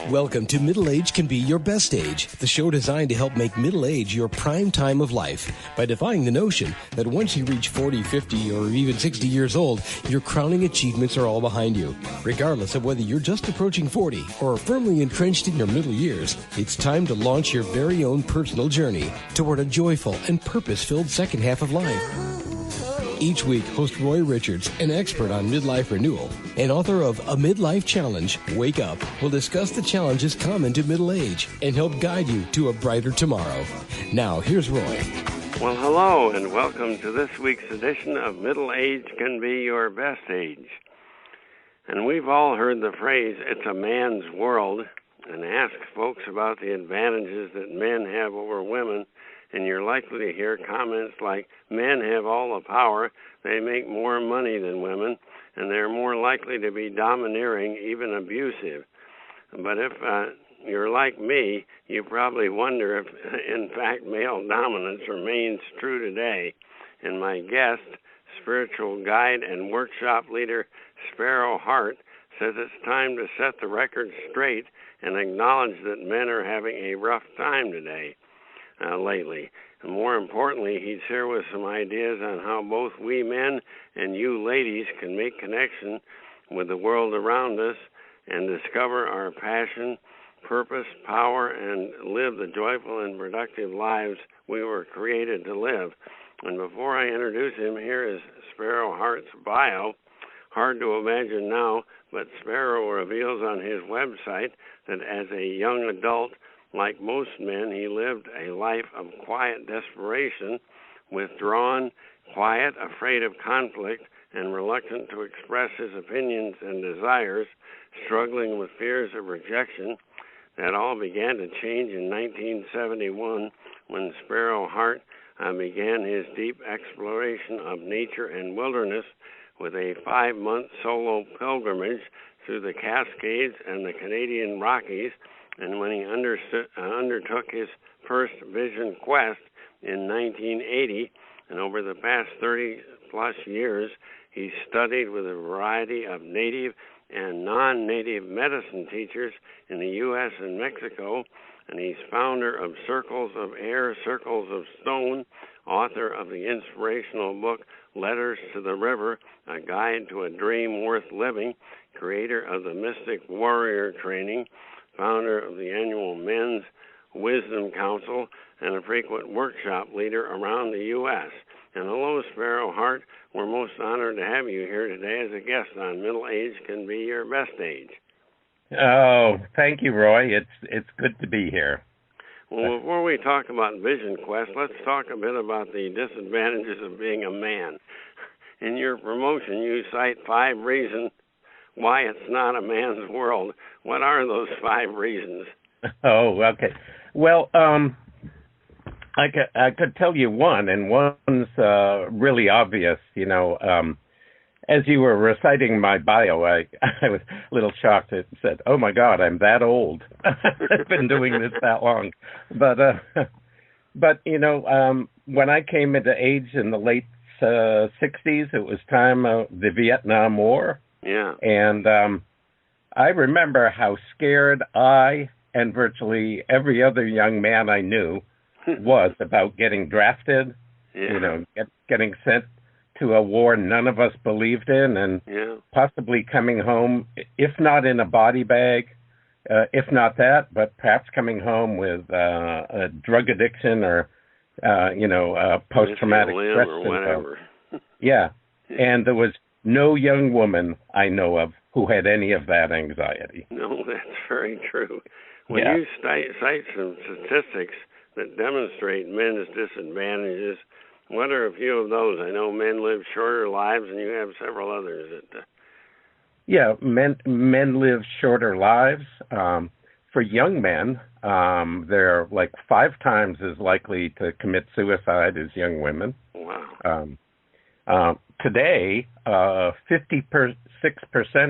Welcome to Middle Age Can Be Your Best Age, the show designed to help make middle age your prime time of life by defying the notion that once you reach 40, 50, or even 60 years old, your crowning achievements are all behind you. Regardless of whether you're just approaching 40 or firmly entrenched in your middle years, it's time to launch your very own personal journey toward a joyful and purpose-filled second half of life. Each week, host Roy Richards, an expert on midlife renewal and author of A Midlife Challenge, Wake Up, will discuss the challenges common to middle age and help guide you to a brighter tomorrow. Now, here's Roy. Well, hello, and welcome to this week's edition of Middle Age Can Be Your Best Age. And we've all heard the phrase, it's a man's world, and ask folks about the advantages that men have over women, and you're likely to hear comments like, men have all the power, they make more money than women, and they're more likely to be domineering, even abusive. But if you're like me, you probably wonder if, in fact, male dominance remains true today. And my guest, spiritual guide and workshop leader Sparrow Hart, says it's time to set the record straight and acknowledge that men are having a rough time today. Lately. And more importantly, he's here with some ideas on how both we men and you ladies can make connection with the world around us and discover our passion, purpose, power, and live the joyful and productive lives we were created to live. And before I introduce him, here is Sparrow Hart's bio. Hard to imagine now, but Sparrow reveals on his website that as a young adult, like most men, he lived a life of quiet desperation, withdrawn, quiet, afraid of conflict, and reluctant to express his opinions and desires, struggling with fears of rejection. That all began to change in 1971 when Sparrow Hart began his deep exploration of nature and wilderness with a 5-month solo pilgrimage through the Cascades and the Canadian Rockies. And when he undertook his first vision quest in 1980, and over the past 30-plus years, he studied with a variety of native and non-native medicine teachers in the U.S. and Mexico, and he's founder of Circles of Air, Circles of Stone, author of the inspirational book Letters to the River, A Guide to a Dream Worth Living, creator of the Mystic Warrior Training, founder of the annual Men's Wisdom Council, and a frequent workshop leader around the U.S. And hello, Sparrow Hart. We're most honored to have you here today as a guest on Middle Age Can Be Your Best Age. Oh, thank you, Roy. It's good to be here. Well, before we talk about Vision Quest, let's talk a bit about the disadvantages of being a man. In your promotion, you cite 5 reasons why it's not a man's world. What are those 5 reasons? Oh, okay. Well, I could tell you one, and one's really obvious. You know, as you were reciting my bio, I was a little shocked and said, "Oh my God, I'm that old. I've been doing this that long." But you know, when I came into age in the late 60s, it was time of the Vietnam War. Yeah. And I remember how scared I and virtually every other young man I knew was about getting drafted, you know, getting sent to a war none of us believed in, and possibly coming home, if not in a body bag, if not that, but perhaps coming home with a drug addiction or, you know, post-traumatic stress or whatever. Yeah. And there was no young woman I know of who had any of that anxiety. No, that's very true. When you cite some statistics that demonstrate men's disadvantages, what are a few of those? I know men live shorter lives, and you have several others. Yeah, men live shorter lives. For young men, they're like 5 times as likely to commit suicide as young women. Wow. Today, 56%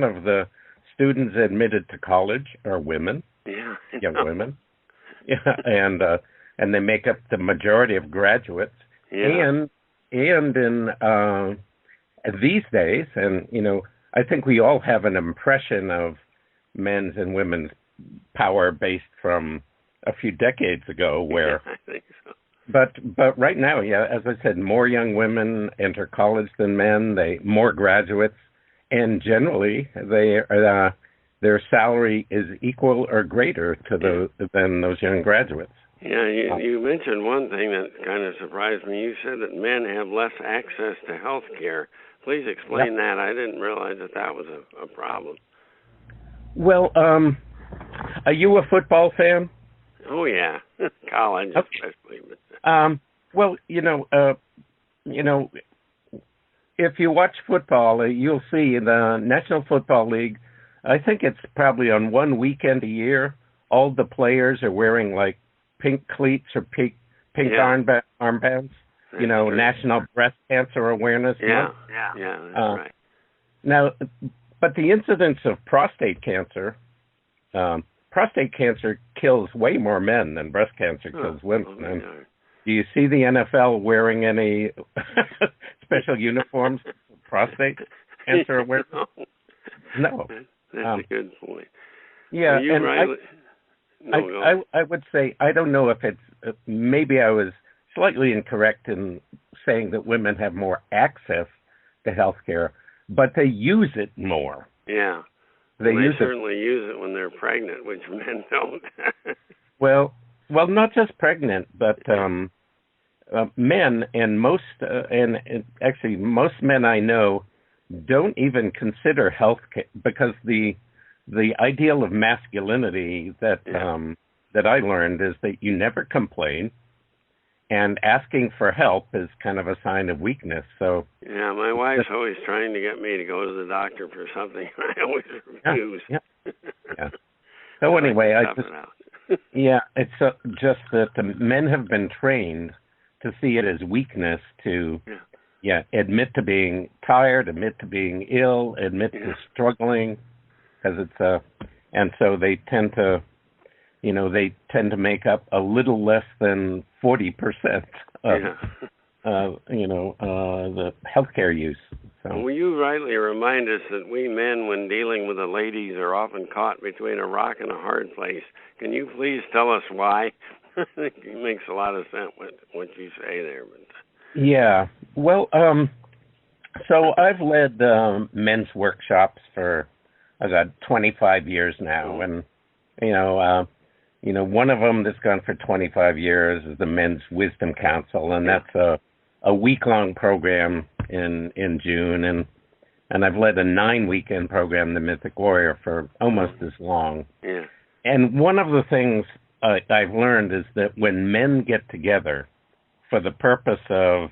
of the students admitted to college are women, young women. Yeah, and they make up the majority of graduates. And in these days, and you know, I think we all have an impression of men's and women's power based from a few decades ago, where. Yeah, I think so. But right now, yeah, as I said, more young women enter college than men. More graduates, and generally, their salary is equal or greater than those young graduates. Yeah, you mentioned one thing that kind of surprised me. You said that men have less access to health care. Please explain that. I didn't realize that was a problem. Well, are you a football fan? Oh yeah, college especially. Well, if you watch football, you'll see in the National Football League. I think it's probably on one weekend a year. All the players are wearing like pink cleats or pink armbands. That's true. National Breast Cancer Awareness Month. Yeah, that's right. Now, but the incidence of prostate cancer kills way more men than breast cancer kills women. And do you see the NFL wearing any special uniforms for prostate cancer awareness? No. That's a good point. Yeah, I would say, I don't know if it's, maybe I was slightly incorrect in saying that women have more access to health care, but they use it more. Yeah. They certainly use it when they're pregnant, which men don't. well, not just pregnant, but men and most men I know don't even consider health care, because the ideal of masculinity that I learned is that you never complain, and asking for help is kind of a sign of weakness. So yeah, my wife's always trying to get me to go to the doctor for something. I always refuse. Yeah. So anyway, it's just that the men have been trained to see it as weakness to admit to being tired, admit to being ill, admit to struggling, because it's and so they tend to make up a little less than 40% of the healthcare use. So. Well, you rightly remind us that we men, when dealing with the ladies, are often caught between a rock and a hard place. Can you please tell us why? I think it makes a lot of sense what you say there. But. Yeah. Well, so I've led men's workshops for about 25 years now, and one of them that's gone for 25 years is the Men's Wisdom Council, and that's a week-long program in June, and I've led a 9-weekend program, the Mythic Warrior, for almost as long. Yeah. And one of the things I've learned is that when men get together for the purpose of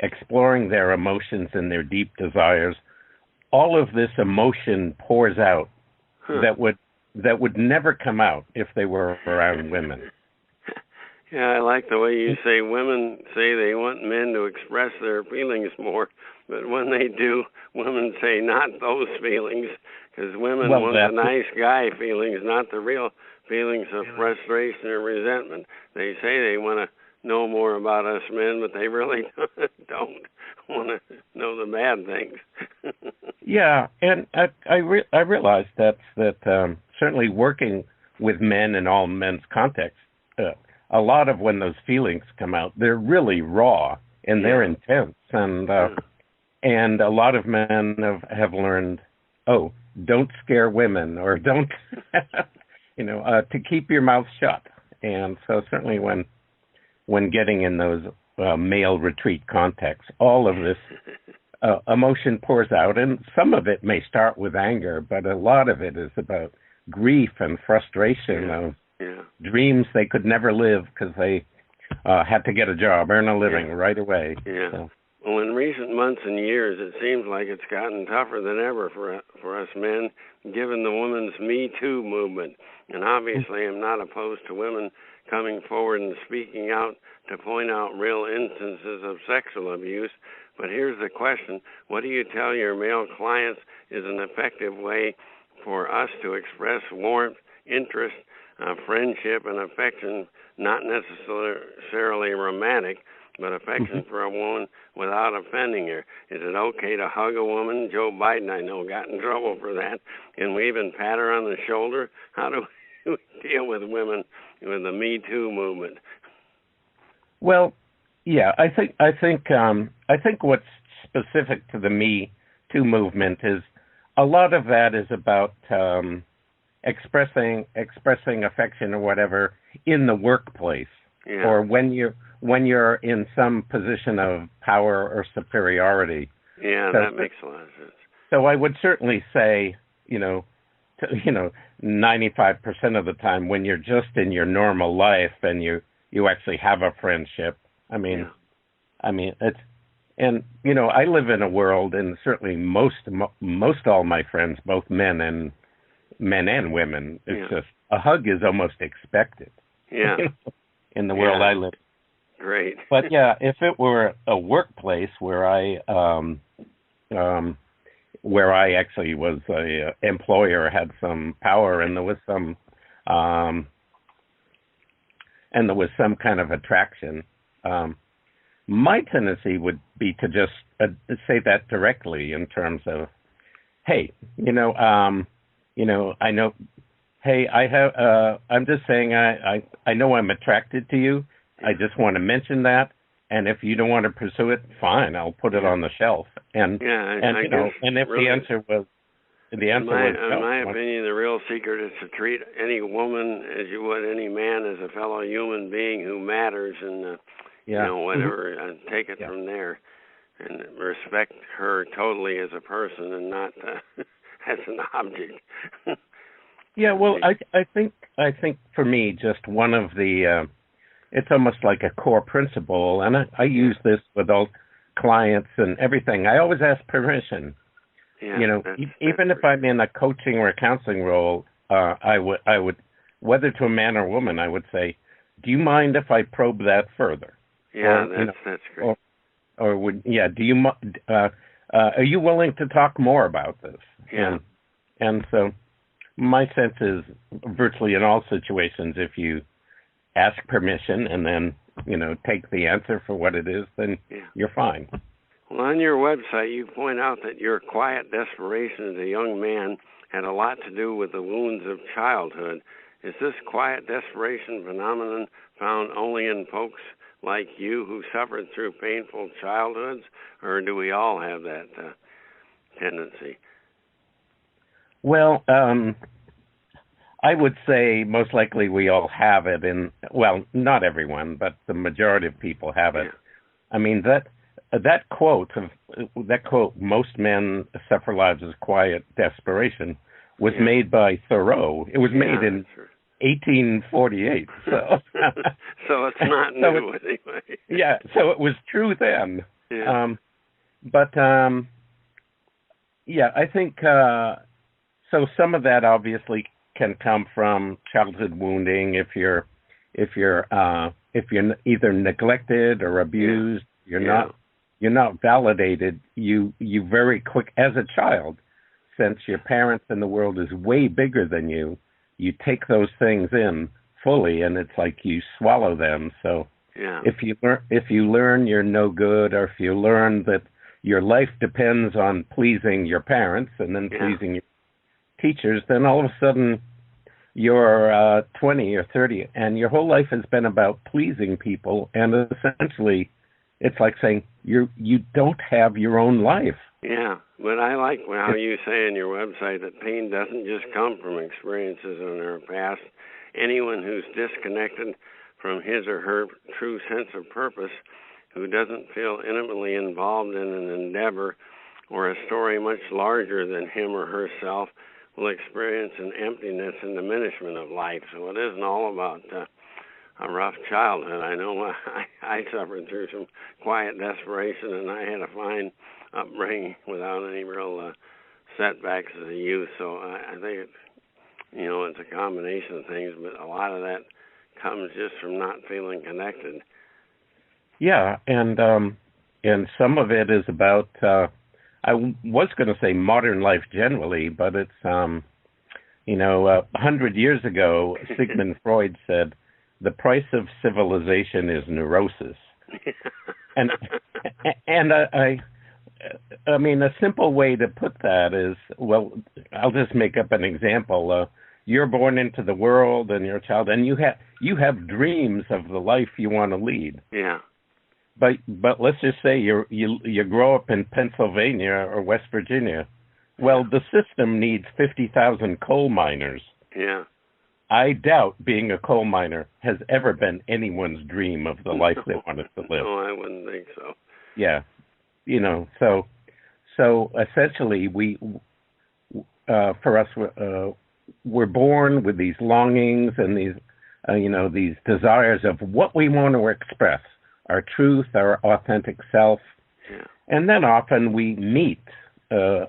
exploring their emotions and their deep desires, all of this emotion pours out that would never come out if they were around women. Yeah, I like the way you say women say they want men to express their feelings more, but when they do, women say not those feelings, because women want the nice guy feelings, not the real feelings of frustration or resentment. They say they want to know more about us men, but they really don't want to know the bad things. Yeah, and I realize that certainly working with men in all men's contexts, a lot of when those feelings come out, they're really raw and they're intense, and a lot of men have learned, don't scare women, or don't, to keep your mouth shut. And so certainly when getting in those male retreat contexts, all of this emotion pours out, and some of it may start with anger, but a lot of it is about grief and frustration of dreams they could never live because they had to get a job, earn a living right away. Yeah. So. Well, in recent months and years, it seems like it's gotten tougher than ever for us men, given the women's Me Too movement. And obviously, I'm not opposed to women coming forward and speaking out to point out real instances of sexual abuse. But here's the question. What do you tell your male clients is an effective way for us to express warmth, interest, friendship, and affection, not necessarily romantic, but affection for a woman without offending her? Is it okay to hug a woman? Joe Biden, I know, got in trouble for that. Can we even pat her on the shoulder? How do we deal with women with the Me Too movement? Well, yeah, I think what's specific to the Me Too movement is a lot of that is about expressing affection or whatever in the workplace, or when you're in some position of power or superiority. Yeah, that makes a lot of sense. So I would certainly say, 95% of the time when you're just in your normal life and you actually have a friendship. I mean it's, and I live in a world, and certainly most all my friends, both men and women, it's just a hug is almost expected. Yeah. In the world I live. Great. But yeah, if it were a workplace where I actually was a employer, had some power, and there was some kind of attraction, my tendency would be to just say that directly in terms of, hey, I know, hey, I'm just saying I know I'm attracted to you. I just want to mention that. And if you don't want to pursue it, fine, I'll put it on the shelf. And if really, the answer was no, in my opinion, the real secret is to treat any woman as you would any man, as a fellow human being who matters, and whatever, and take it from there, and respect her totally as a person and not as an object. Yeah, well, I think for me, just one of the it's almost like a core principle, and I use this with all clients and everything. I always ask permission. Yeah, even if I'm in a coaching or a counseling role, I would, whether to a man or woman, I would say, do you mind if I probe that further? Yeah, that's great. Do you are you willing to talk more about this? Yeah. And so my sense is virtually in all situations, if you ask permission and then, take the answer for what it is, then you're fine. Well, on your website, you point out that your quiet desperation as a young man had a lot to do with the wounds of childhood. Is this quiet desperation phenomenon found only in folks like you who suffered through painful childhoods, or do we all have that tendency? Well, I would say most likely we all have it not everyone, but the majority of people have it. Yeah. I mean, that quote, most men suffer lives of quiet desperation, was made by Thoreau. It was made in 1848. So so it's not new anyway. Yeah, so it was true then. Yeah. I think so some of that obviously can come from childhood wounding. If you're either neglected or abused, you're not validated. You very quick as a child, since your parents and the world is way bigger than you take those things in fully, and it's like you swallow them. So if you learn you're no good, or if you learn that your life depends on pleasing your parents and then pleasing your teachers, then all of a sudden you're 20 or 30 and your whole life has been about pleasing people, and essentially it's like saying you don't have your own life. Yeah, but I like how you say in your website that pain doesn't just come from experiences in our past. Anyone who's disconnected from his or her true sense of purpose, who doesn't feel intimately involved in an endeavor or a story much larger than him or herself, will experience an emptiness and diminishment of life. So it isn't all about a rough childhood. I know I suffered through some quiet desperation, and I had a fine upbringing without any real setbacks as a youth. So I think it's a combination of things, but a lot of that comes just from not feeling connected. Yeah, and some of it is about I was going to say modern life generally, but it's 100 years ago, Sigmund Freud said, "The price of civilization is neurosis." and I mean, a simple way to put that is, well, I'll just make up an example. you're born into the world and you're a child, and you have dreams of the life you want to lead. Yeah. But let's just say you grow up in Pennsylvania or West Virginia. Well, the system needs 50,000 coal miners. Yeah. I doubt being a coal miner has ever been anyone's dream of the life they wanted to live. No, I wouldn't think so. Yeah. So essentially for us, we're born with these longings and these desires of what we want to express, our truth, our authentic self. Yeah. And then often we meet a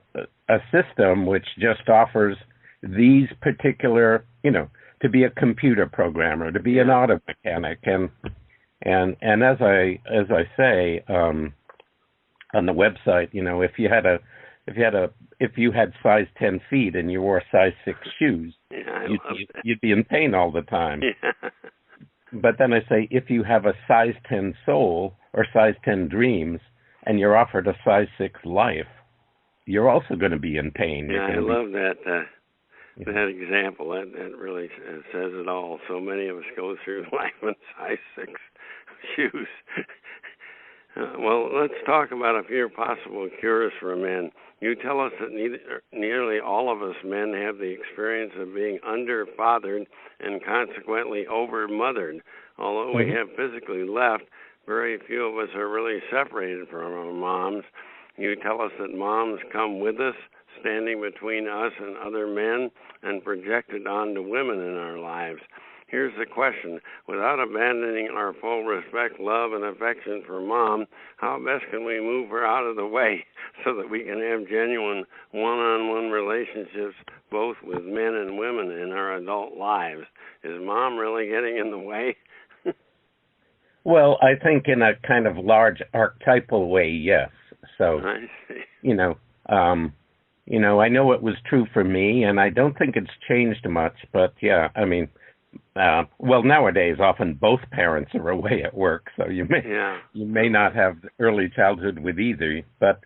system which just offers these particular, to be a computer programmer, to be an auto mechanic, and as I say on the website, if you had size 10 feet and you wore size 6 shoes, you'd be in pain all the time. Yeah. But then I say, if you have a size 10 soul or size 10 dreams and you're offered a size 6 life, you're also going to be in pain. Yeah, I love that example. That really says it all. So many of us go through life in size 6 shoes. Well, let's talk about a few possible cures for men. You tell us that nearly all of us men have the experience of being under-fathered and consequently over-mothered. Although we have physically left, very few of us are really separated from our moms. You tell us that moms come with us, standing between us and other men, and projected onto women in our lives. Here's the question. Without abandoning our full respect, love, and affection for Mom, how best can we move her out of the way so that we can have genuine one-on-one relationships both with men and women in our adult lives? Is Mom really getting in the way? Well, I think in a kind of large archetypal way, yes. So, I see. I know it was true for me, and I don't think it's changed much, but yeah, I mean, nowadays often both parents are away at work, so you may not have early childhood with either. But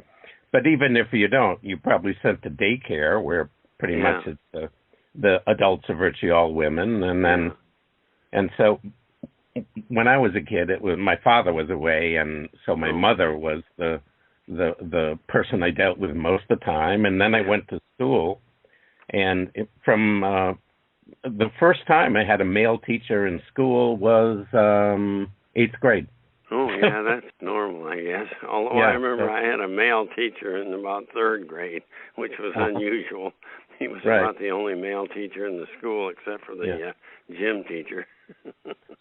even if you don't, you probably sent to daycare where pretty much it's the adults are virtually all women, and so when I was a kid, it was my father was away, and so my mother was the person I dealt with most of the time, and then I went to school, and from the first time I had a male teacher in school was 8th grade. Oh, yeah, that's normal, I guess. Although I remember I had a male teacher in about 3rd grade, which was unusual. He was about the only male teacher in the school except for the gym teacher.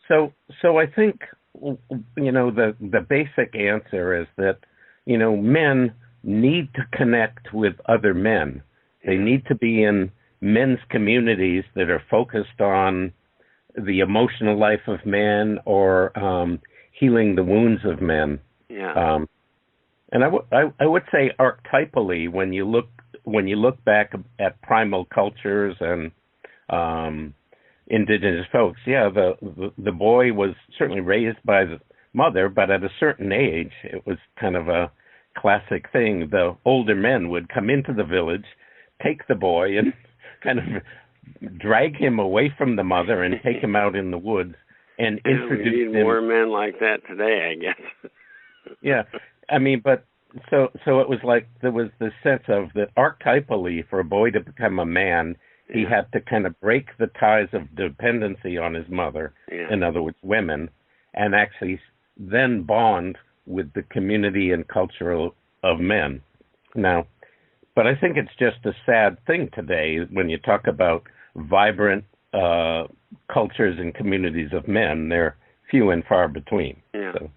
So I think, the basic answer is that, men need to connect with other men. They need to be in men's communities that are focused on the emotional life of men or healing the wounds of men. Yeah. And I would say archetypally, when you look back at primal cultures and indigenous folks, the boy was certainly raised by the mother, but at a certain age, it was kind of a classic thing. The older men would come into the village, take the boy, and kind of drag him away from the mother and take him out in the woods and introduce we need more men like that today, I guess. Yeah, I mean, but so it was like there was this sense of that archetypally, for a boy to become a man, he had to kind of break the ties of dependency on his mother, in other words, women, and actually then bond with the community and culture of men. Now, but I think it's just a sad thing today when you talk about vibrant cultures and communities of men. They're few and far between. Yeah. So.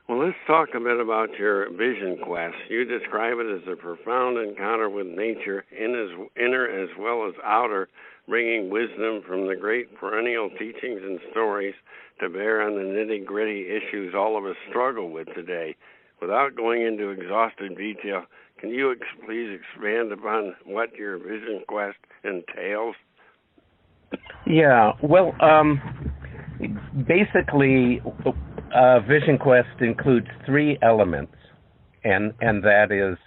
Well, let's talk a bit about your vision quest. You describe it as a profound encounter with nature, inner as well as outer, bringing wisdom from the great perennial teachings and stories to bear on the nitty-gritty issues all of us struggle with today. Without going into exhaustive detail, can you please expand upon what your vision quest entails? Yeah, well, basically, Vision Quest includes 3 elements, and that is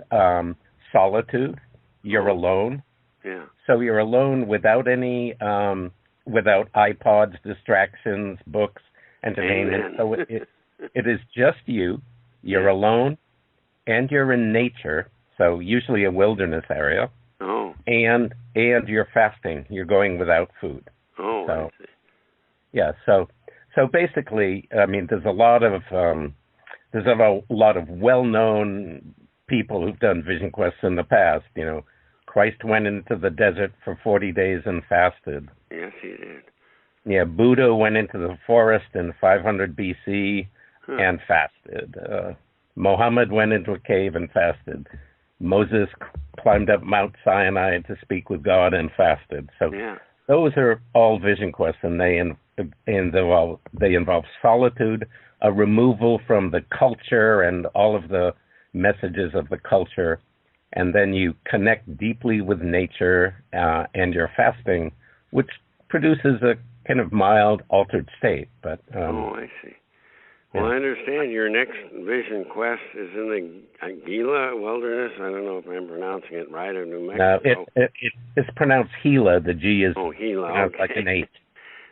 solitude, you're alone, Yeah. So you're alone without any, without iPods, distractions, books, entertainment. So it is just you. You're alone, and you're in nature. So usually a wilderness area. Oh. And you're fasting. You're going without food. Oh, so, I see. Yeah. So basically, I mean, there's a lot of well-known people who've done Vision Quests in the past. You know, Christ went into the desert for 40 days and fasted. Yes, he did. Yeah, Buddha went into the forest in 500 BC and fasted. Muhammad went into a cave and fasted. Moses climbed up Mount Sinai to speak with God and fasted. So those are all Vision Quests, and they involve solitude, a removal from the culture and all of the messages of the culture, and then you connect deeply with nature, and you're fasting, which produces a kind of mild, altered state. But I see. Well, I understand your next Vision Quest is in the Gila Wilderness. I don't know if I'm pronouncing it right, or New Mexico. No, it's pronounced Gila. The G is Gila, like an H.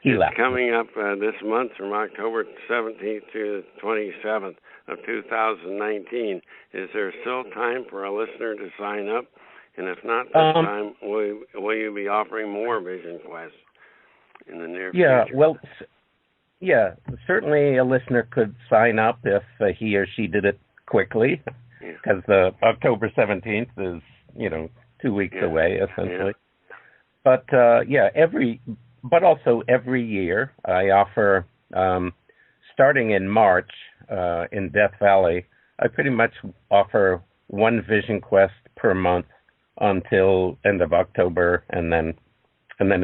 Gila. It's coming up this month from October 17th to the 27th of 2019. Is there still time for a listener to sign up? And if not this time, will you be offering more Vision Quests in the near future? Well, certainly a listener could sign up if he or she did it quickly, because October 17th is, 2 weeks away, essentially. But, but also every year I offer, starting in March in Death Valley, I pretty much offer one Vision Quest per month until end of October, and then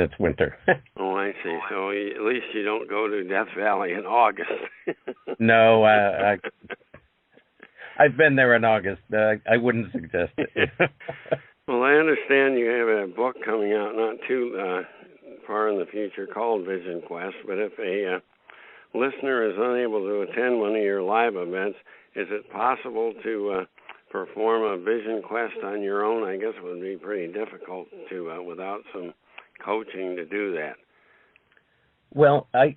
it's winter. Oh, I see. So at least you don't go to Death Valley in August. No, I've been there in August. I wouldn't suggest it. Well, I understand you have a book coming out not too far in the future called Vision Quest, but if a listener is unable to attend one of your live events, is it possible to perform a Vision Quest on your own? I guess it would be pretty difficult to without some coaching to do that. Well, I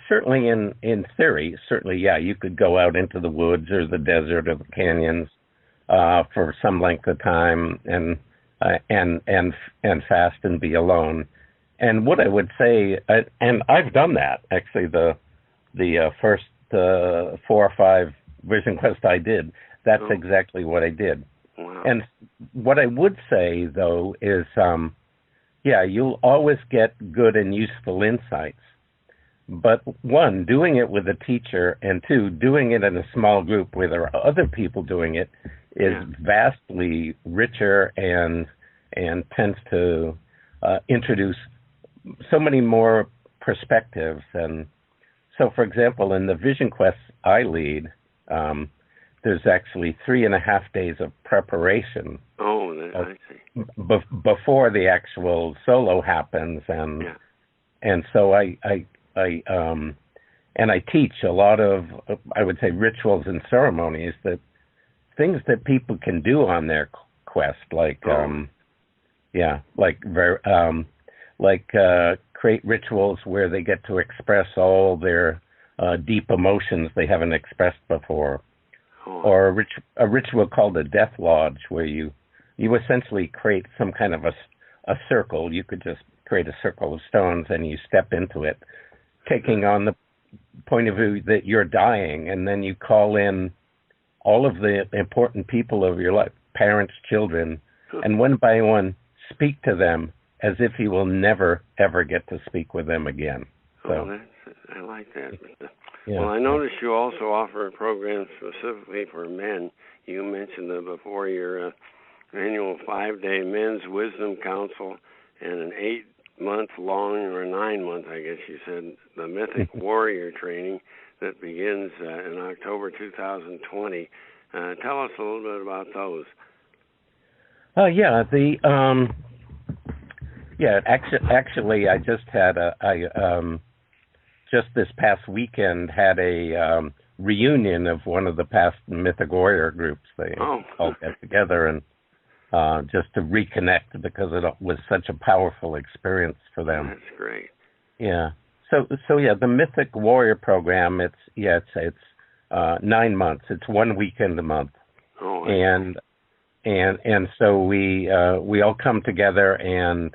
certainly in theory, you could go out into the woods or the desert or the canyons for some length of time and fast and be alone. And what I would say, and I've done that actually, the first 4 or 5 Vision Quest I did, that's exactly what I did. Wow. And what I would say though is, you'll always get good and useful insights. But 1, doing it with a teacher, and 2, doing it in a small group where there are other people doing it is vastly richer and tends to introduce so many more perspectives. And so, for example, in the Vision Quests I lead, there's actually 3.5 days of preparation. Oh, I see. Before the actual solo happens, and so I teach a lot of, I would say, rituals and ceremonies, that things that people can do on their quest, like create rituals where they get to express all their deep emotions they haven't expressed before. Or a ritual called a Death Lodge, where you essentially create some kind of a circle. You could just create a circle of stones and you step into it, taking on the point of view that you're dying, and then you call in all of the important people of your life, parents, children, and one by one speak to them as if you will never, ever get to speak with them again. So, I like that. Well, I noticed you also offer programs specifically for men. You mentioned before your annual 5-day men's wisdom council and an 8-month-long, or 9-month, I guess you said, the Mythic Warrior training that begins in October 2020. Tell us a little bit about those. Actually, I just had just this past weekend had a reunion of one of the past Mythic Warrior groups. They all got together, and just to reconnect because it was such a powerful experience for them. That's great. Yeah. So yeah, the Mythic Warrior program. It's 9 months. It's 1 weekend a month. Oh. And so we all come together, and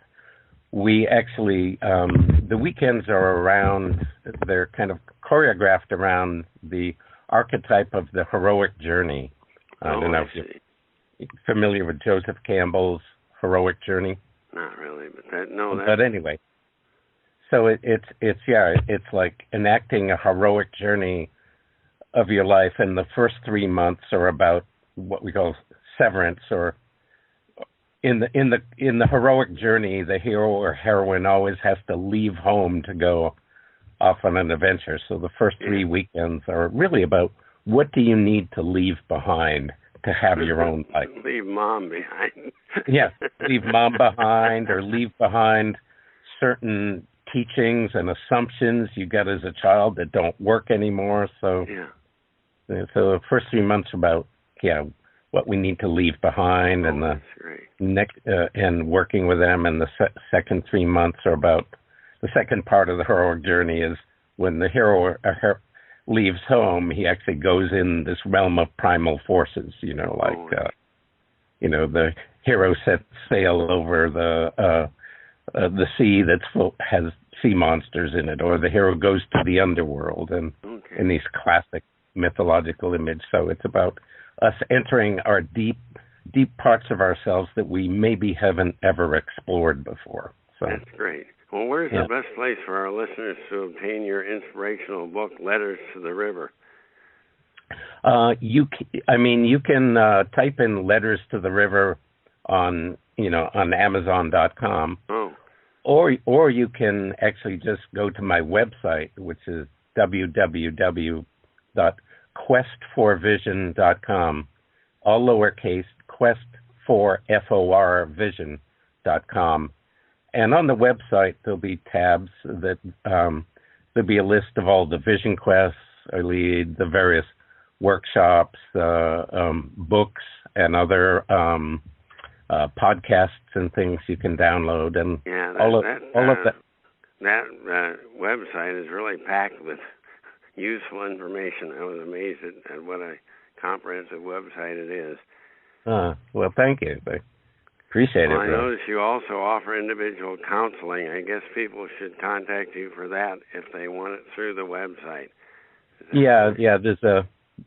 we actually the weekends are around. They're kind of choreographed around the archetype of the heroic journey. I don't know if you're familiar with Joseph Campbell's heroic journey. Not really, but anyway. So it's like enacting a heroic journey of your life, and the first 3 months are about what we call severance, or in the heroic journey, the hero or heroine always has to leave home to go off on an adventure. So the first 3 weekends are really about what do you need to leave behind to have your own life. Leave mom behind. Yeah, leave mom behind, or leave behind certain teachings and assumptions you got as a child that don't work anymore. So the first 3 months are about what we need to leave behind, and the next and working with them. And the second 3 months are about the second part of the heroic journey is when the hero leaves home. He actually goes in this realm of primal forces. The hero sets sail over the sea has sea monsters in it, or the hero goes to the underworld, and in these classic mythological images. So it's about us entering our deep parts of ourselves that we maybe haven't ever explored before. So that's great. Well, where's the best place for our listeners to obtain your inspirational book, Letters to the River? You can type in Letters to the River on Amazon.com. Oh. Or you can actually just go to my website, which is www.questforvision.com, all lowercase, quest4vision.com. And on the website, there'll be tabs that there'll be a list of all the vision quests I lead, the various workshops, books, and other podcasts and things you can download, and all of that. That website is really packed with useful information. I was amazed at what a comprehensive website it is. Well, thank you. I appreciate it. I notice you also offer individual counseling. I guess people should contact you for that if they want it through the website. Yeah.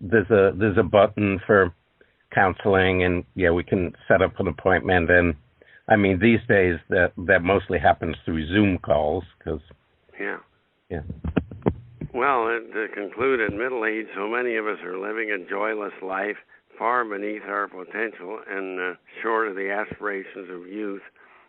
There's a button for counseling, and we can set up an appointment. And I mean, these days that mostly happens through Zoom calls, because Well, to conclude, at middle age, so many of us are living a joyless life, far beneath our potential and short of the aspirations of youth,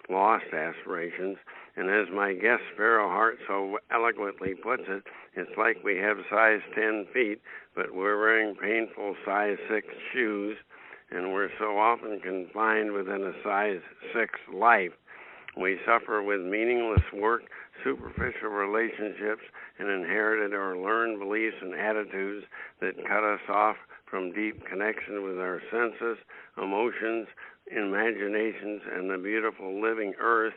lost aspirations. And as my guest Sparrow Hart so eloquently puts it, it's like we have size 10 feet, but we're wearing painful size 6 shoes, and we're so often confined within a size 6 life. We suffer with meaningless work, superficial relationships, and inherited or learned beliefs and attitudes that cut us off from deep connection with our senses, emotions, imaginations, and the beautiful living earth.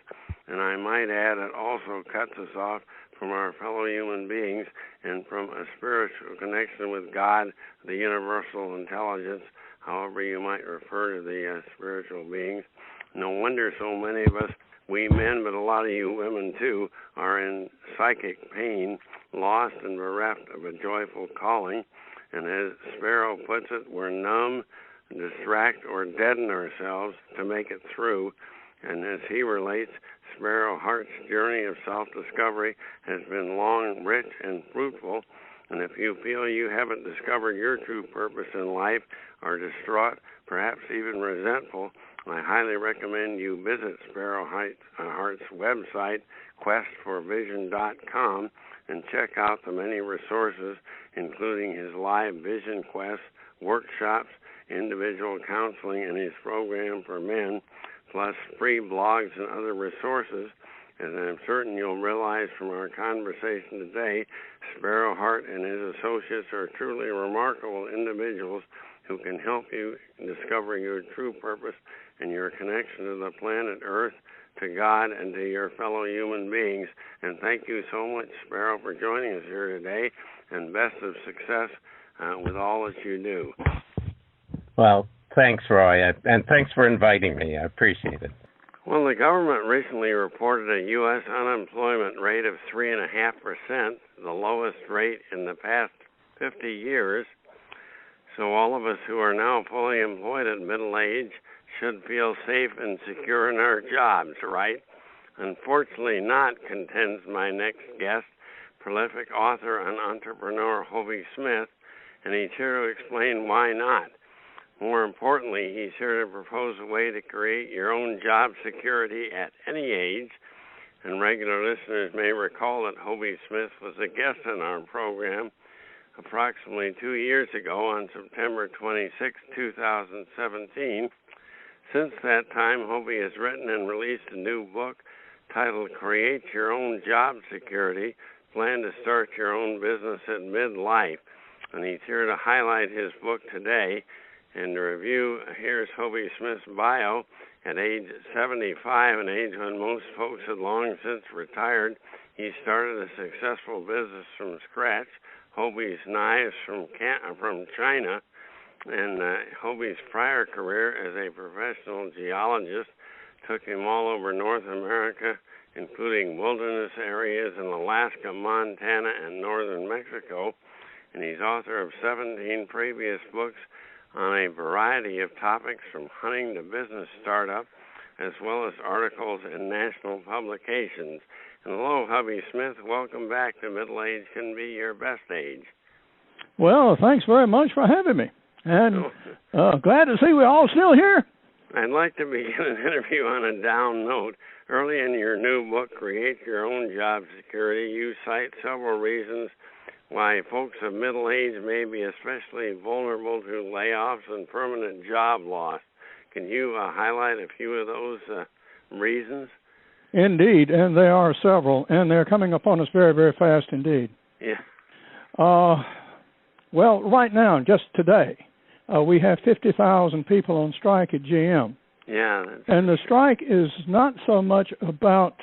And I might add, it also cuts us off from our fellow human beings and from a spiritual connection with God, the universal intelligence, however you might refer to the spiritual beings. No wonder so many of us, we men, but a lot of you women too, are in psychic pain, lost and bereft of a joyful calling. And as Sparrow puts it, we're numb, distract, or deaden ourselves to make it through. And as he relates, Sparrow Hart's journey of self-discovery has been long, rich, and fruitful. And if you feel you haven't discovered your true purpose in life, or distraught, perhaps even resentful, I highly recommend you visit Sparrow Hart's website, questforvision.com, and check out the many resources, including his live vision quests, workshops, individual counseling, and his program for men, plus free blogs and other resources. And I'm certain you'll realize from our conversation today, Sparrow Hart and his associates are truly remarkable individuals who can help you discover your true purpose and your connection to the planet Earth, to God, and to your fellow human beings. And thank you so much, Sparrow, for joining us here today, and best of success with all that you do. Well, thanks, Roy, and thanks for inviting me. I appreciate it. Well, the government recently reported a U.S. unemployment rate of 3.5%, the lowest rate in the past 50 years. So all of us who are now fully employed at middle age should feel safe and secure in our jobs, right? Unfortunately not, contends my next guest, prolific author and entrepreneur Hobie Smith, and he's here to explain why not. More importantly, he's here to propose a way to create your own job security at any age. And regular listeners may recall that Hobie Smith was a guest in our program approximately 2 years ago on September 26, 2017. Since that time, Hobie has written and released a new book titled Create Your Own Job Security, Plan to Start Your Own Business at Midlife. And he's here to highlight his book today. And to review, here's Hobie Smith's bio. At age 75, an age when most folks had long since retired, he started a successful business from scratch, Hobie's Knives from China. And Hobie's prior career as a professional geologist took him all over North America, including wilderness areas in Alaska, Montana, and northern Mexico. And he's author of 17 previous books on a variety of topics from hunting to business startup, as well as articles in national publications. And hello, Hobie Smith. Welcome back to Middle Age Can Be Your Best Age. Well, thanks very much for having me. And glad to see we're all still here. I'd like to begin an interview on a down note. Early in your new book, Create Your Own Job Security, you cite several reasons why folks of middle age may be especially vulnerable to layoffs and permanent job loss. Can you highlight a few of those reasons? Indeed, and there are several, and they're coming upon us very, very fast indeed. Yeah. Well, right now, just today, we have 50,000 people on strike at GM. Yeah. And the strike is not so much about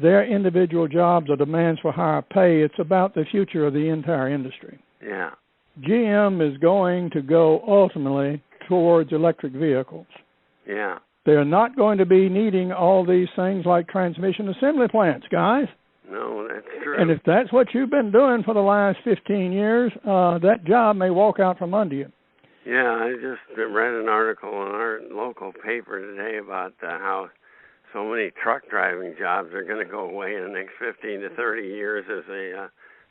their individual jobs or demands for higher pay. It's about the future of the entire industry. Yeah. GM is going to go ultimately towards electric vehicles. Yeah. They're not going to be needing all these things like transmission assembly plants, guys. No, that's true. And if that's what you've been doing for the last 15 years, that job may walk out from under you. Yeah, I just read an article in our local paper today about how so many truck driving jobs are going to go away in the next 15 to 30 years as they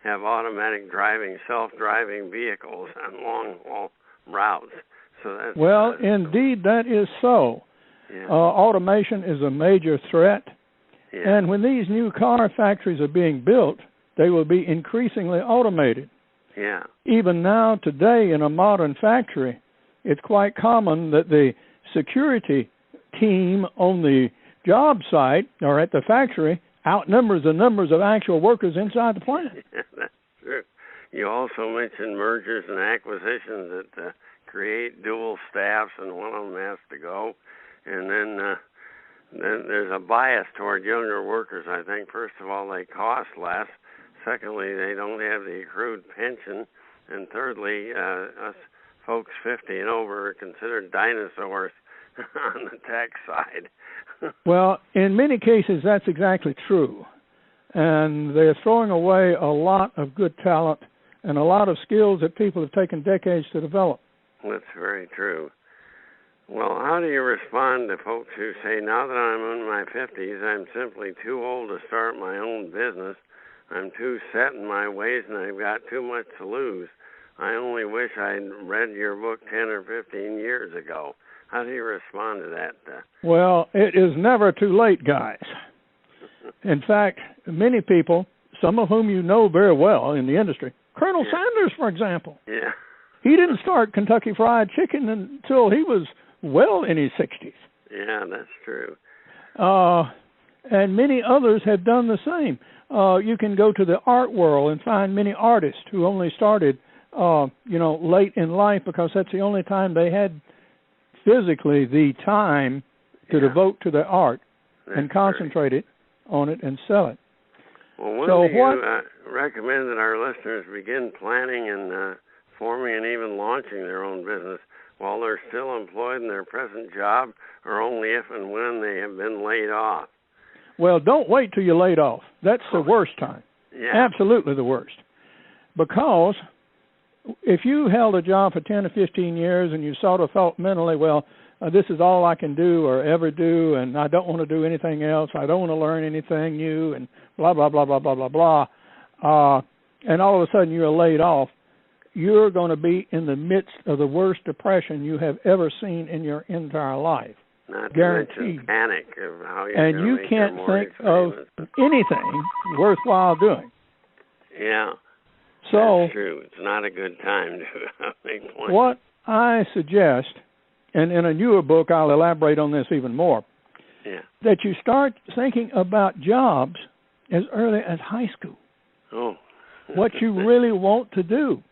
have automatic driving, self-driving vehicles on long-haul routes. So that's, well, indeed, that is so. Yeah. Automation is a major threat. Yeah. And when these new car factories are being built, they will be increasingly automated. Yeah. Even now, today, in a modern factory, it's quite common that the security team on the job site or at the factory outnumbers the numbers of actual workers inside the plant. Yeah, that's true. You also mentioned mergers and acquisitions that create dual staffs, and one of them has to go. And then there's a bias toward younger workers. I think, first of all, they cost less. Secondly, they don't have the accrued pension. And thirdly, us folks 50 and over are considered dinosaurs on the tax side. Well, in many cases, that's exactly true. And they're throwing away a lot of good talent and a lot of skills that people have taken decades to develop. That's very true. Well, how do you respond to folks who say, now that I'm in my 50s, I'm simply too old to start my own business. I'm too set in my ways and I've got too much to lose. I only wish I'd read your book 10 or 15 years ago. How do you respond to that? Well, it is never too late, guys. In fact, many people, some of whom you know very well in the industry, Colonel Sanders, for example. Yeah. He didn't start Kentucky Fried Chicken until he was well in his 60s. Yeah, that's true. And many others have done the same. You can go to the art world and find many artists who only started late in life, because that's the only time they had physically the time to devote to the art and concentrate it on it and sell it. Well, when do you recommend that our listeners begin planning and forming and even launching their own business while they're still employed in their present job, or only if and when they have been laid off? Well, don't wait till you're laid off. That's the worst time. Yeah. Absolutely the worst. Because if you held a job for 10 or 15 years and you sort of thought mentally, well, this is all I can do or ever do, and I don't want to do anything else, I don't want to learn anything new, and blah, blah, blah, blah, blah, blah, blah, and all of a sudden you're laid off, you're going to be in the midst of the worst depression you have ever seen in your entire life. Not Guaranteed. to mention panic of how you're and going you to make can't your think mortgage of anything worthwhile doing. Yeah. So that's true. It's not a good time to make plans. What I suggest, and in a newer book I'll elaborate on this even more, that you start thinking about jobs as early as high school. Oh. What you really want to do.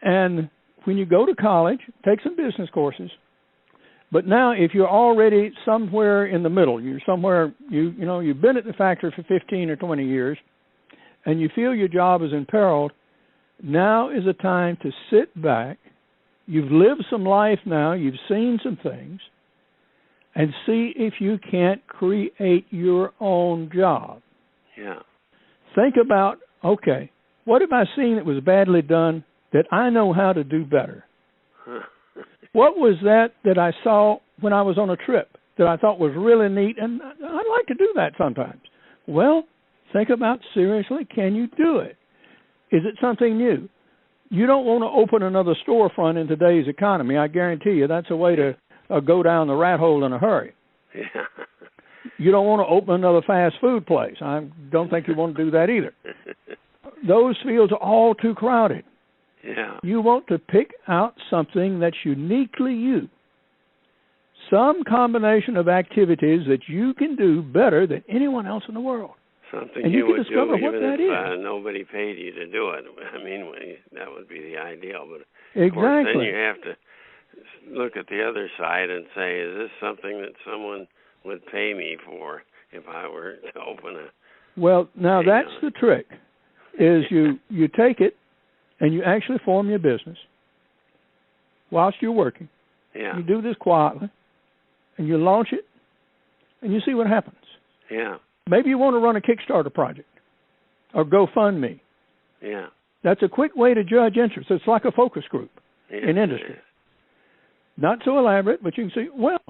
And when you go to college, take some business courses. But now if you're already somewhere in the middle, you're somewhere, you've been at the factory for 15 or 20 years, and you feel your job is imperiled, now is a time to sit back. You've lived some life now. You've seen some things. And see if you can't create your own job. Yeah. Think about, okay, what have I seen that was badly done that I know how to do better? What was that I saw when I was on a trip that I thought was really neat, and I'd like to do that sometimes? Well, think about seriously, can you do it? Is it something new? You don't want to open another storefront in today's economy. I guarantee you that's a way to go down the rat hole in a hurry. Yeah. You don't want to open another fast food place. I don't think you want to do that either. Those fields are all too crowded. Yeah. You want to pick out something that's uniquely you. Some combination of activities that you can do better than anyone else in the world. Something and you would do discover even what that if is. Nobody paid you to do it. I mean, that would be the ideal. But exactly. Of course, then you have to look at the other side and say, is this something that someone would pay me for if I were to open a... Well, now that's the trick, is you take it and you actually form your business whilst you're working. Yeah. You do this quietly, and you launch it, and you see what happens. Yeah. Maybe you want to run a Kickstarter project or GoFundMe. Yeah. That's a quick way to judge interest. It's like a focus group in industry. Not so elaborate, but you can see, well,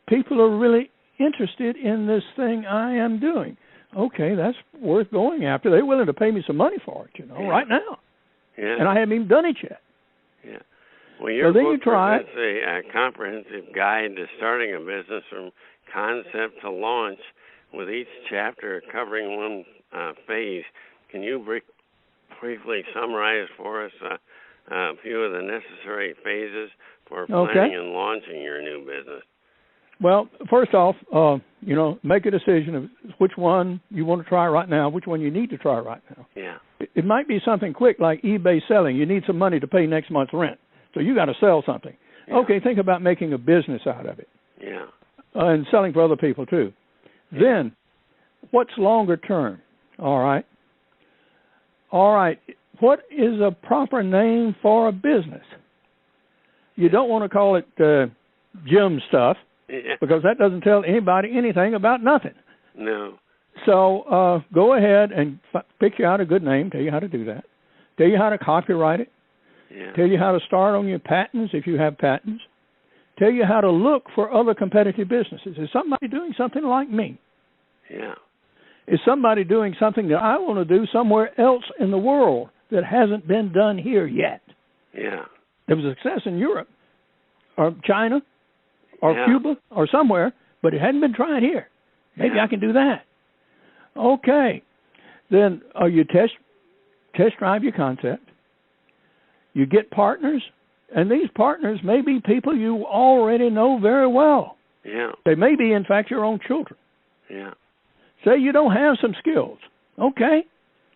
people are really interested in this thing I am doing. Okay, that's worth going after. They're willing to pay me some money for it, right now. Yeah. And I haven't even done it yet. Yeah. Well, your then book you try presents a comprehensive guide to starting a business from concept to launch, with each chapter covering one phase. Can you briefly summarize for us a few of the necessary phases for planning and launching your new business? Well, first off, make a decision of which one you want to try right now, which one you need to try right now. Yeah. It might be something quick like eBay selling. You need some money to pay next month's rent, so you got to sell something. Yeah. Okay, think about making a business out of it. Yeah. And selling for other people too. Yeah. Then, what's longer term? All right. What is a proper name for a business? You don't want to call it Jim stuff. Yeah. Because that doesn't tell anybody anything about nothing. No. So go ahead and pick you out a good name, tell you how to do that, tell you how to copyright it, tell you how to start on your patents if you have patents, tell you how to look for other competitive businesses. Is somebody doing something like me? Yeah. Is somebody doing something that I want to do somewhere else in the world that hasn't been done here yet? Yeah. There was a success in Europe or China or Cuba or somewhere, but it hadn't been tried here. Maybe I can do that. Okay. Then you test drive your concept. You get partners, and these partners may be people you already know very well. Yeah. They may be, in fact, your own children. Yeah. Say you don't have some skills. Okay.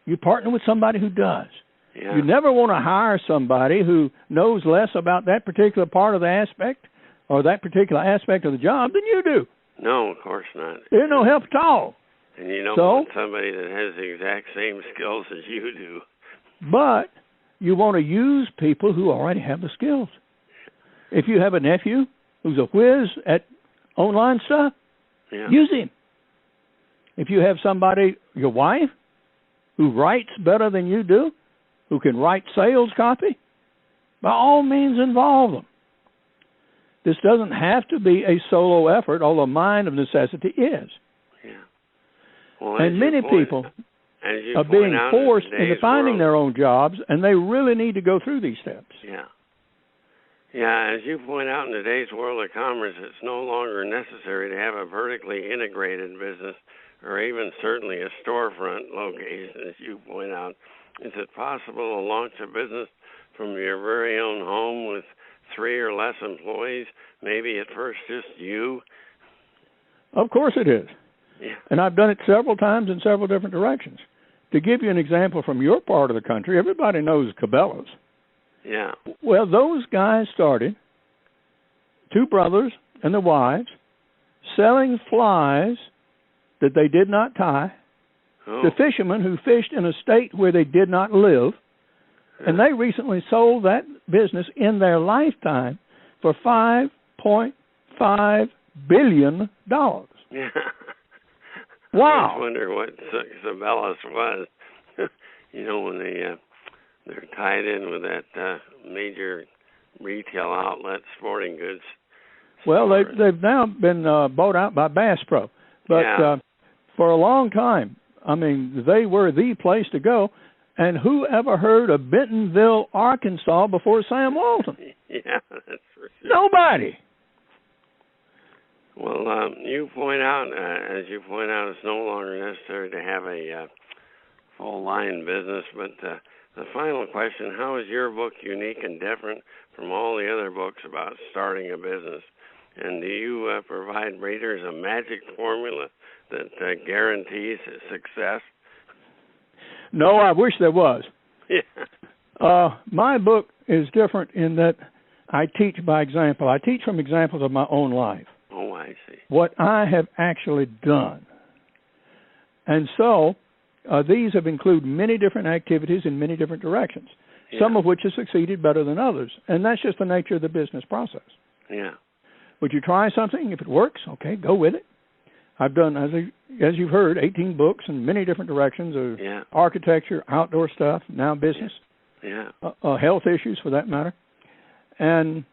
You partner with somebody who does. Yeah. You never want to hire somebody who knows less about that particular part of the aspect or that particular aspect of the job than you do. No, of course not. There's no help at all. And you don't want somebody that has the exact same skills as you do. But you want to use people who already have the skills. If you have a nephew who's a whiz at online stuff, use him. If you have somebody, your wife, who writes better than you do, who can write sales copy, by all means involve them. This doesn't have to be a solo effort, although a mind of necessity is. Yeah. Well, and many people are being forced into finding their own jobs, and they really need to go through these steps. Yeah. Yeah, as you point out, in today's world of commerce, it's no longer necessary to have a vertically integrated business or even certainly a storefront location, as you point out. Is it possible to launch a business from your very own home with 3 or less employees, maybe at first just you? Of course it is. Yeah. And I've done it several times in several different directions. To give you an example from your part of the country, everybody knows Cabela's. Yeah. Well, those guys started, 2 brothers and their wives, selling flies that they did not tie to fishermen who fished in a state where they did not live. And they recently sold that business in their lifetime for $5.5 billion. Yeah. Wow. I always wonder what Cabela's was. When they're tied in with that major retail outlet, sporting goods. Well, they've now been bought out by Bass Pro. But for a long time, they were the place to go. And who ever heard of Bentonville, Arkansas before Sam Walton? Yeah, that's for sure. Nobody. Well, as you point out, it's no longer necessary to have a full-line business. But the final question, how is your book unique and different from all the other books about starting a business? And do you provide readers a magic formula that guarantees success? No, I wish there was. Yeah. My book is different in that I teach by example. I teach from examples of my own life. Oh, I see. What I have actually done. And so these have included many different activities in many different directions, some of which have succeeded better than others. And that's just the nature of the business process. Yeah. Would you try something? If it works, okay, go with it. I've done, as you've heard, 18 books in many different directions of architecture, outdoor stuff, now business, health issues for that matter. And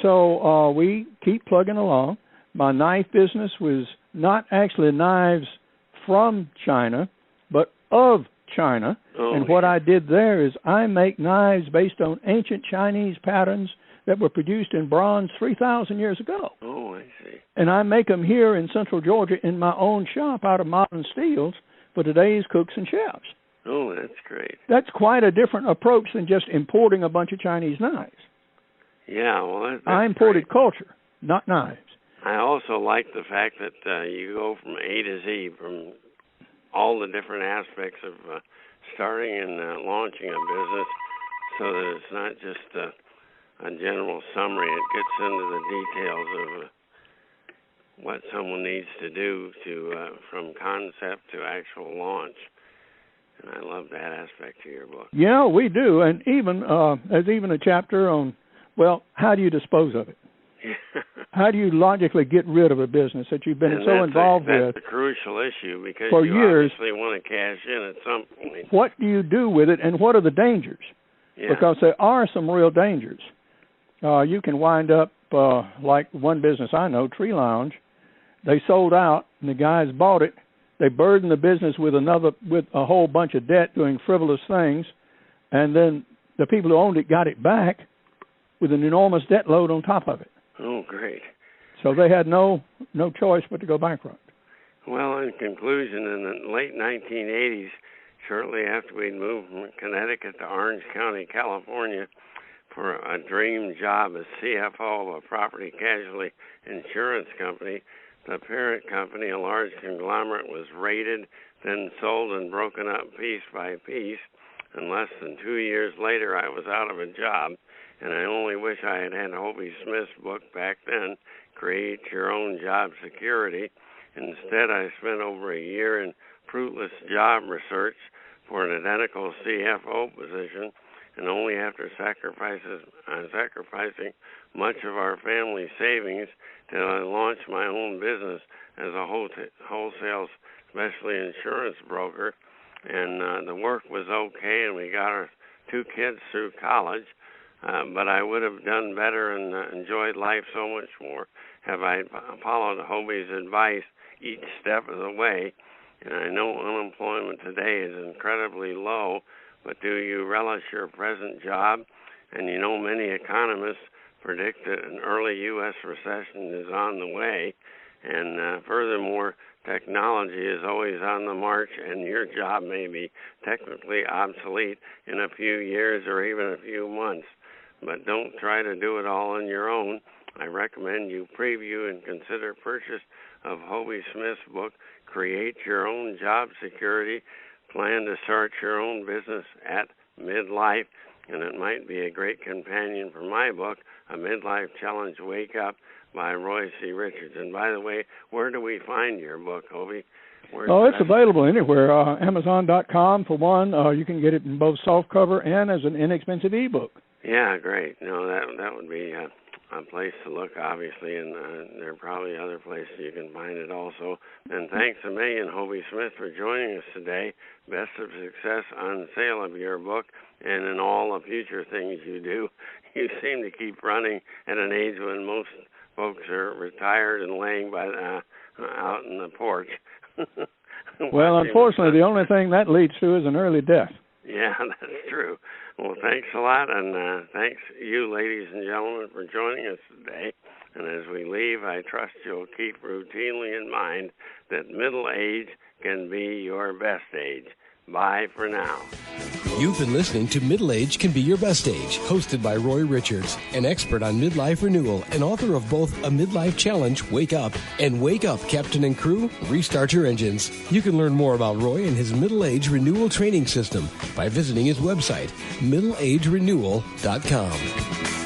so we keep plugging along. My knife business was not actually knives from China, but of China. And what I did there is I make knives based on ancient Chinese patterns that were produced in bronze 3,000 years ago. Oh, I see. And I make them here in Central Georgia in my own shop out of modern steels for today's cooks and chefs. Oh, that's great. That's quite a different approach than just importing a bunch of Chinese knives. Yeah, well, that's I imported culture, not knives. I also like the fact that you go from A to Z, from all the different aspects of starting and launching a business, so that it's not just a general summary. It gets into the details of what someone needs to do from concept to actual launch. And I love that aspect of your book. Yeah, we do. And even there's even a chapter on, how do you dispose of it? How do you logically get rid of a business that you've been so involved with? That's a crucial issue because for you years, obviously want to cash in at some point. What do you do with it, and what are the dangers? Yeah. Because there are some real dangers. You can wind up like one business I know, Tree Lounge. They sold out, and the guys bought it. They burdened the business with a whole bunch of debt, doing frivolous things, and then the people who owned it got it back with an enormous debt load on top of it. Oh, great. So they had no choice but to go bankrupt. Well, in conclusion, in the late 1980s, shortly after we'd moved from Connecticut to Orange County, California, for a dream job as CFO of a property casualty insurance company, the parent company, a large conglomerate, was raided, then sold and broken up piece by piece. and less than 2 years later I was out of a job, and I only wish I had had Hobie Smith's book back then, Create Your Own Job Security. Instead, I spent over a year in fruitless job research for an identical CFO position, and only after sacrificing much of our family savings did I launch my own business as a wholesale specialty insurance broker. And the work was okay, and we got our 2 kids through college, but I would have done better and enjoyed life so much more have I followed Hobie's advice each step of the way. And I know unemployment today is incredibly low, but do you relish your present job? And you know, many economists predict that an early U.S. recession is on the way. And furthermore, technology is always on the march, and your job may be technically obsolete in a few years or even a few months. But don't try to do it all on your own. I recommend you preview and consider purchase of Hobie Smith's book, Create Your Own Job Security. Plan to start your own business at midlife, and it might be a great companion for my book, A Midlife Challenge Wake Up, by Roy C. Richards. And by the way, where do we find your book, Hobie? It's available anywhere. Amazon.com for one. You can get it in both softcover and as an inexpensive ebook. Yeah, great. No, that would be a place to look, obviously, and there are probably other places you can find it also. And thanks a million, Hobie Smith, for joining us today. Best of success on sale of your book and in all the future things you do. You seem to keep running at an age when most folks are retired and laying by out in the porch. Well, unfortunately, the only thing that leads to is an early death. Yeah, that's true. Well, thanks a lot, and thanks you, ladies and gentlemen, for joining us today. And as we leave, I trust you'll keep routinely in mind that middle age can be your best age. Bye for now. You've been listening to Middle Age Can Be Your Best Age, hosted by Roy Richards, an expert on midlife renewal and author of both A Midlife Challenge, Wake Up, and Wake Up, Captain and Crew, Restart Your Engines. You can learn more about Roy and his Middle Age Renewal Training System by visiting his website, middleagerenewal.com.